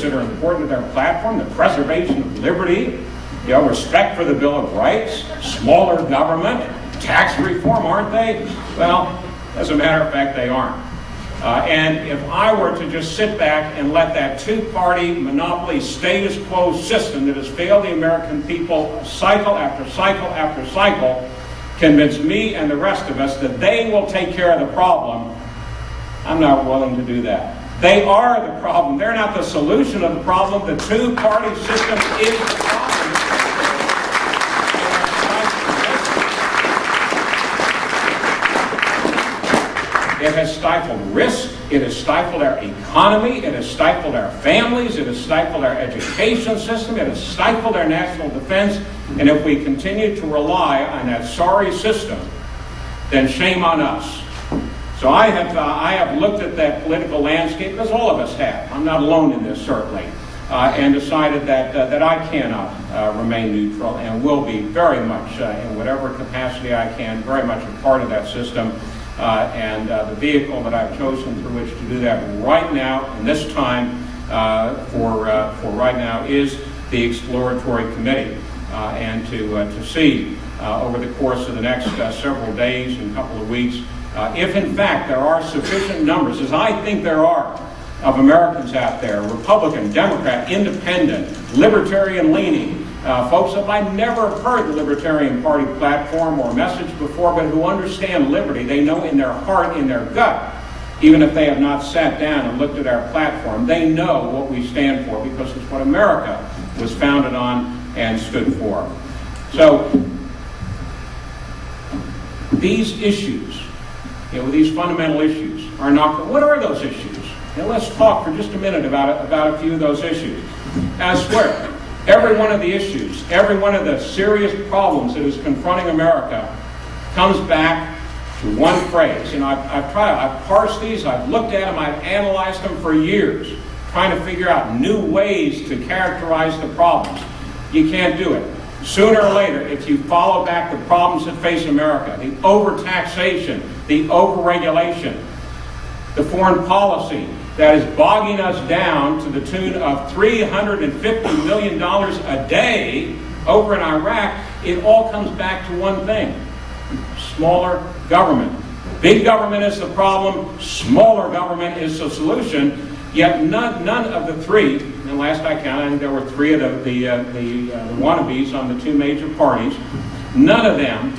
that are important to their platform, the preservation of liberty, respect for the Bill of Rights, smaller government, tax reform, aren't they? Well, as a matter of fact, they aren't. And if I were to just sit back and let that two-party monopoly status quo system that has failed the American people cycle after cycle after cycle convince me and the rest of us that they will take care of the problem, I'm not willing to do that. They are the problem. They're not the solution of the problem. The two-party system is the problem. It has stifled risk, it has stifled our economy, it has stifled our families, it has stifled our education system, it has stifled our national defense, and if we continue to rely on that sorry system, then shame on us. So I have looked at that political landscape, as all of us have. I'm not alone in this, certainly, and decided that I cannot remain neutral and will be very much, in whatever capacity I can, very much a part of that system. And the vehicle that I've chosen through which to do that right now, and this time for right now, is the Exploratory Committee. And to see over the course of the next several days and couple of weeks, if in fact there are sufficient numbers, as I think there are, of Americans out there, Republican, Democrat, Independent, Libertarian-leaning, folks that might never have heard the Libertarian Party platform or message before, but who understand liberty. They know in their heart, in their gut, even if they have not sat down and looked at our platform, they know what we stand for because it's what America was founded on and stood for. So these issues, these fundamental issues are not, what are those issues? Let's talk for just a minute about a few of those issues. I swear, every one of the issues, every one of the serious problems that is confronting America comes back to one phrase. I've parsed these, I've looked at them, I've analyzed them for years, trying to figure out new ways to characterize the problems. You can't do it. Sooner or later, if you follow back the problems that face America, the overtaxation, the overregulation, the foreign policy that is bogging us down to the tune of $350 million a day over in Iraq, it all comes back to one thing: smaller government. Big government is the problem, smaller government is the solution, yet none of the three, and last I counted, I think there were three of the wannabes on the two major parties, none of them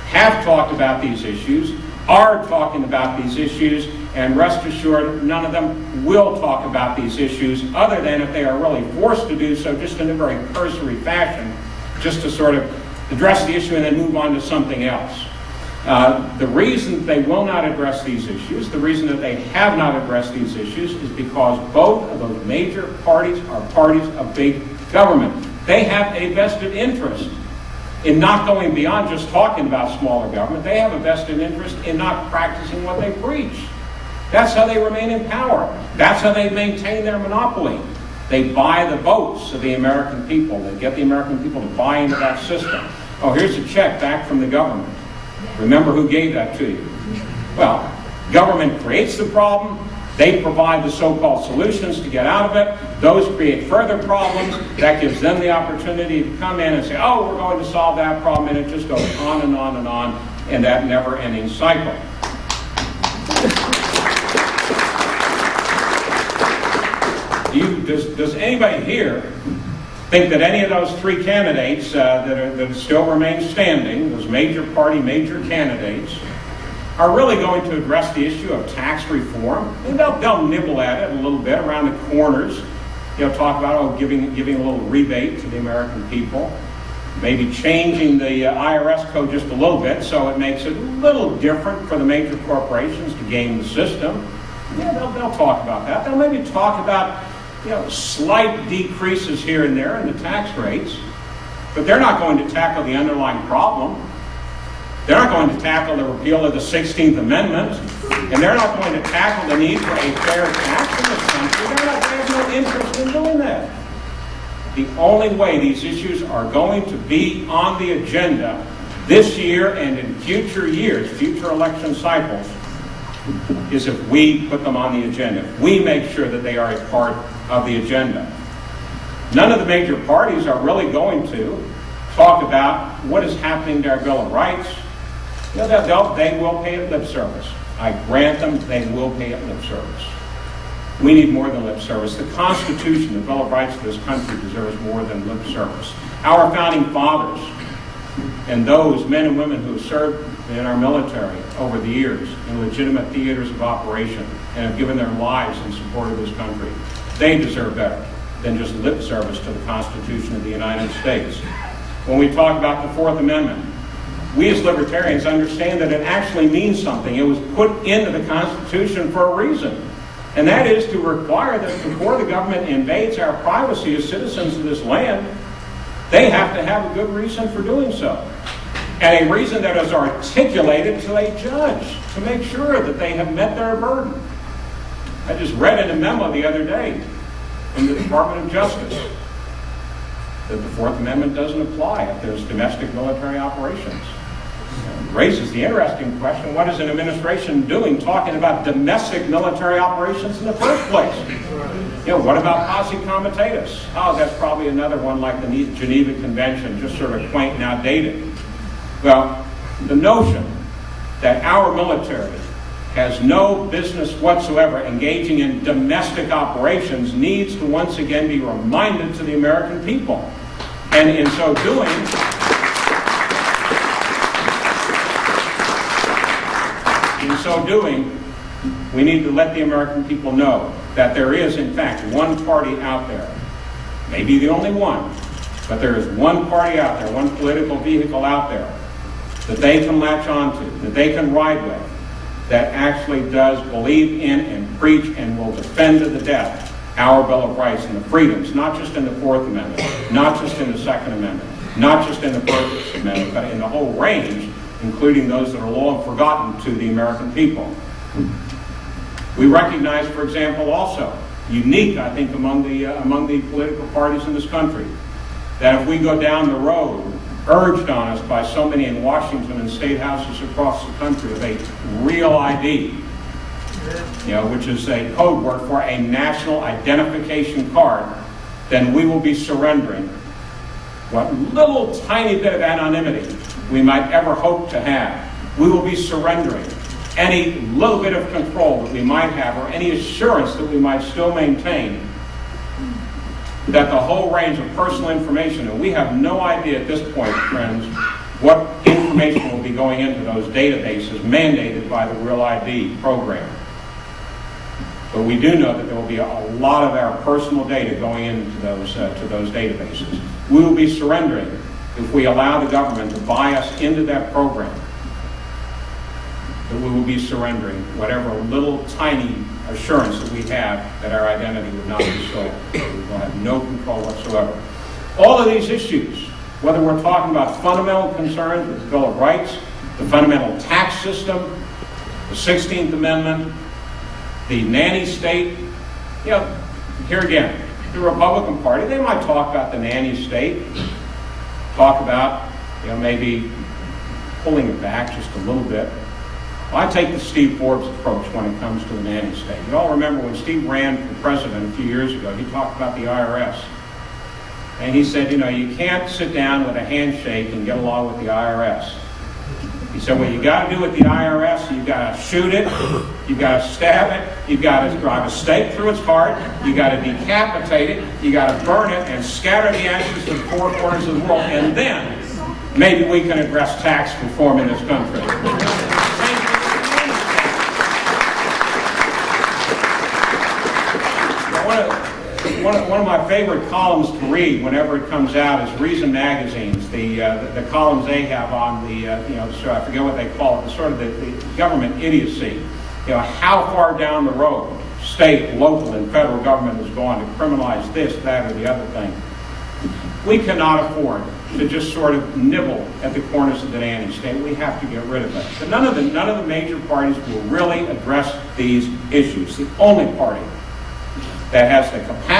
have talked about these issues, are talking about these issues, and rest assured, none of them will talk about these issues, other than if they are really forced to do so, just in a very cursory fashion, just to sort of address the issue and then move on to something else. The reason they will not address these issues, the reason that they have not addressed these issues, is because both of those major parties are parties of big government. They have a vested interest in not going beyond just talking about smaller government. They have a vested interest in not practicing what they preach. That's how they remain in power. That's how they maintain their monopoly. They buy the votes of the American people. They get the American people to buy into that system. Oh, here's a check back from the government. Remember who gave that to you? Well, government creates the problem. They provide the so-called solutions to get out of it. Those create further problems. That gives them the opportunity to come in and say, oh, we're going to solve that problem, and it just goes on and on and on in that never-ending cycle. Does anybody here think that any of those three candidates that still remain standing, those major candidates, are really going to address the issue of tax reform? And they'll nibble at it a little bit around the corners. Talk about giving a little rebate to the American people, maybe changing the IRS code just a little bit so it makes it a little different for the major corporations to game the system. Yeah, they'll talk about that. They'll maybe talk about slight decreases here and there in the tax rates, but they're not going to tackle the underlying problem. They're not going to tackle the repeal of the 16th Amendment, and they're not going to tackle the need for a fair tax in this country. They have no interest in doing that. The only way these issues are going to be on the agenda this year and in future years, future election cycles, is if we put them on the agenda. If we make sure that they are a part of the agenda. None of the major parties are really going to talk about what is happening to our Bill of Rights. You know, they will pay it lip service. I grant them they will pay it lip service. We need more than lip service. The Constitution, the Bill of Rights of this country deserves more than lip service. Our founding fathers and those men and women who have served in our military over the years in legitimate theaters of operation and have given their lives in support of this country, they deserve better than just lip service to the Constitution of the United States. When we talk about the Fourth Amendment, we as libertarians understand that it actually means something. It was put into the Constitution for a reason. And that is to require that before the government invades our privacy as citizens of this land, they have to have a good reason for doing so. And a reason that is articulated to a judge to make sure that they have met their burden. I just read in a memo the other day from the Department of Justice that the Fourth Amendment doesn't apply if there's domestic military operations. It raises the interesting question, what is an administration doing talking about domestic military operations in the first place? You know, what about posse comitatus? Oh, that's probably another one like the Geneva Convention, just sort of quaint and outdated. Well, the notion that our military has no business whatsoever engaging in domestic operations needs to once again be reminded to the American people. And in so doing, we need to let the American people know that there is, in fact, one party out there, maybe the only one, but there is one party out there, one political vehicle out there that they can latch onto, that they can ride with, that actually does believe in and preach and will defend to the death our Bill of Rights and the freedoms, not just in the Fourth Amendment, not just in the Second Amendment, not just in the First Amendment, but in the whole range, including those that are long forgotten to the American people. We recognize, for example, also, unique, I think, among the political parties in this country, that if we go down the road, urged on us by so many in Washington and state houses across the country of a real ID, which is a code word for a national identification card, then we will be surrendering what little tiny bit of anonymity we might ever hope to have. We will be surrendering any little bit of control that we might have or any assurance that we might still maintain that the whole range of personal information, and we have no idea at this point, friends, what information will be going into those databases mandated by the Real ID program. But we do know that there will be a lot of our personal data going into those databases. We will be surrendering if we allow the government to buy us into that program. That we will be surrendering whatever little tiny assurance that we have that our identity would not be stolen. We will have no control whatsoever. All of these issues, whether we're talking about fundamental concerns with the Bill of Rights, the fundamental tax system, the 16th Amendment, the nanny state, here again, the Republican Party, they might talk about the nanny state, talk about, maybe pulling it back just a little bit. Well, I take the Steve Forbes approach when it comes to the nanny state. You all remember when Steve ran for president a few years ago, he talked about the IRS. And he said, you can't sit down with a handshake and get along with the IRS. He said, what you got to do with the IRS, you got to shoot it, you got to stab it, you got to drive a stake through its heart, you got to decapitate it, you got to burn it and scatter the ashes to the four corners of the world, and then maybe we can address tax reform in this country. One of my favorite columns to read whenever it comes out is Reason Magazine's, the columns they have on the, so I forget what they call it, the sort of the government idiocy. How far down the road state, local, and federal government is going to criminalize this, that, or the other thing. We cannot afford to just sort of nibble at the corners of the nanny state. We have to get rid of it. But none of the major parties will really address these issues. The only party that has the capacity